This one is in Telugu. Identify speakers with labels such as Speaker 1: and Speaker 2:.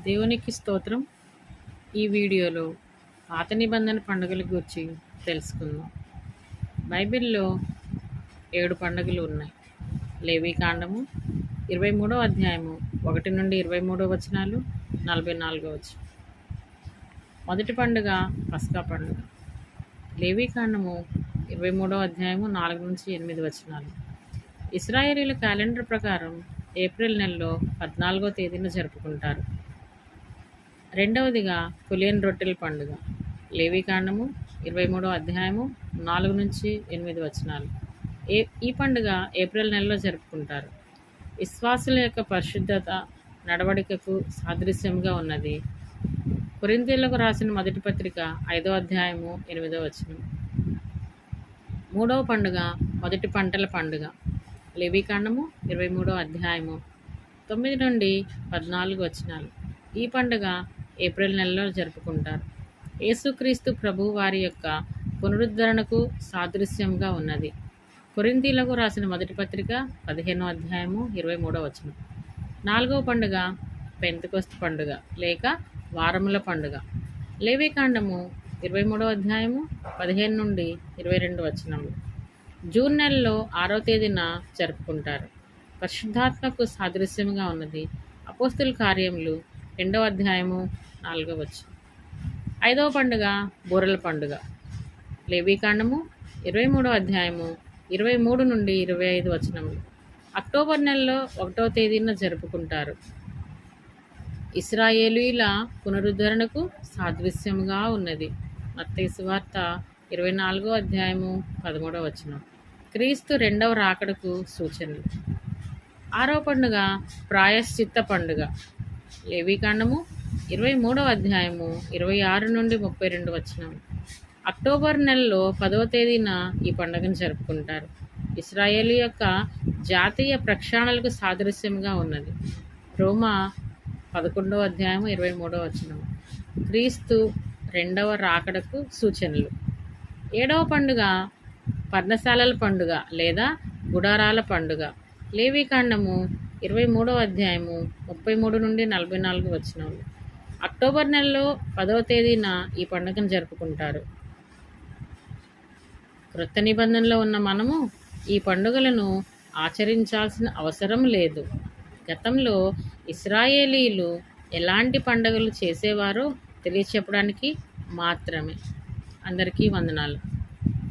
Speaker 1: దేవునికి స్తోత్రం. ఈ వీడియోలో పాత నిబంధన పండుగల గురించి తెలుసుకుందాం. బైబిల్లో 7 పండుగలు ఉన్నాయి. లేవీకాండము 23వ అధ్యాయము 1 నుండి 23 వచనాలు, 44 వచనం. మొదటి పండుగ పస్కా పండుగ. లేవీకాండము 23వ అధ్యాయము 4 నుంచి 8 వచనాలు. ఇశ్రాయేలీల క్యాలెండర్ ప్రకారం ఏప్రిల్ నెలలో 14వ తేదీన జరుపుకుంటారు. రెండవదిగా పులియన్ రొట్టెల పండుగ. లేవీకాండము 23వ అధ్యాయము 4 నుంచి 8 వచనాలు. ఈ పండుగ ఏప్రిల్ నెలలో జరుపుకుంటారు. విశ్వాసుల యొక్క పరిశుద్ధత నడవడికకు సాదృశ్యంగా ఉన్నది. కొరింథీయులకు రాసిన మొదటి పత్రిక 5వ అధ్యాయము 8వ వచనం. మూడవ పండుగ మొదటి పంటల పండుగ. లేవీకాండము 23వ అధ్యాయము 9 నుండి 14 వచనాలు. ఈ పండుగ ఏప్రిల్ నెలలో జరుపుకుంటారు. యేసుక్రీస్తు ప్రభు వారి యొక్క పునరుద్ధరణకు సాదృశ్యంగా ఉన్నది. కొరింథీయులకు రాసిన మొదటి పత్రిక 15వ అధ్యాయము 23వ వచనం. నాలుగవ పండుగ పెంతెకొస్తు పండుగ లేక వారముల పండుగ. లేవీకాండము 23వ అధ్యాయము 15 నుండి 22 వచనములు. జూన్ నెలలో 6వ తేదీన జరుపుకుంటారు. పరిశుద్ధాత్మకు సాదృశ్యంగా ఉన్నది. అపోస్తుల కార్యములు 2వ అధ్యాయము 4వ వచనం. ఐదవ పండుగ బూరల పండుగ. లేవీకాండము 23వ అధ్యాయము 23 నుండి 25 వచనములు. అక్టోబర్ నెలలో 1వ తేదీన జరుపుకుంటారు. ఇశ్రాయేలీల పునరుద్ధరణకు సాదృశ్యంగా ఉన్నది. మత్తయి సువార్త 24వ అధ్యాయము 13వ వచనం. క్రీస్తు రెండవ రాకడకు సూచనలు. ఆరవ పండుగ ప్రాయశ్చిత్త పండుగ. లేవీకాండము 23వ అధ్యాయము 26 నుండి 32 వచనం. అక్టోబర్ నెలలో 10వ తేదీన ఈ పండుగను జరుపుకుంటారు. ఇశ్రాయేలు యొక్క జాతీయ ప్రక్షాళనలకు సాదృశ్యంగా ఉన్నది. రోమా 11వ అధ్యాయము 23వ వచనం. క్రీస్తు రెండవ రాకడకు సూచనలు. ఏడవ పండుగ పర్ణశాలల పండుగ లేదా గుడారాల పండుగ. లేవీకాండము 23వ అధ్యాయము 33 నుండి 44 వచనాలు. అక్టోబర్ నెలలో 10వ తేదీన ఈ పండుగను జరుపుకుంటారు. క్రొత్త నిబంధనలో ఉన్న మనము ఈ పండుగలను ఆచరించాల్సిన అవసరం లేదు. గతంలో ఇశ్రాయేలీలు ఎలాంటి పండుగలు చేసేవారో తెలియచెప్పడానికి మాత్రమే. అందరికీ వందనాలు.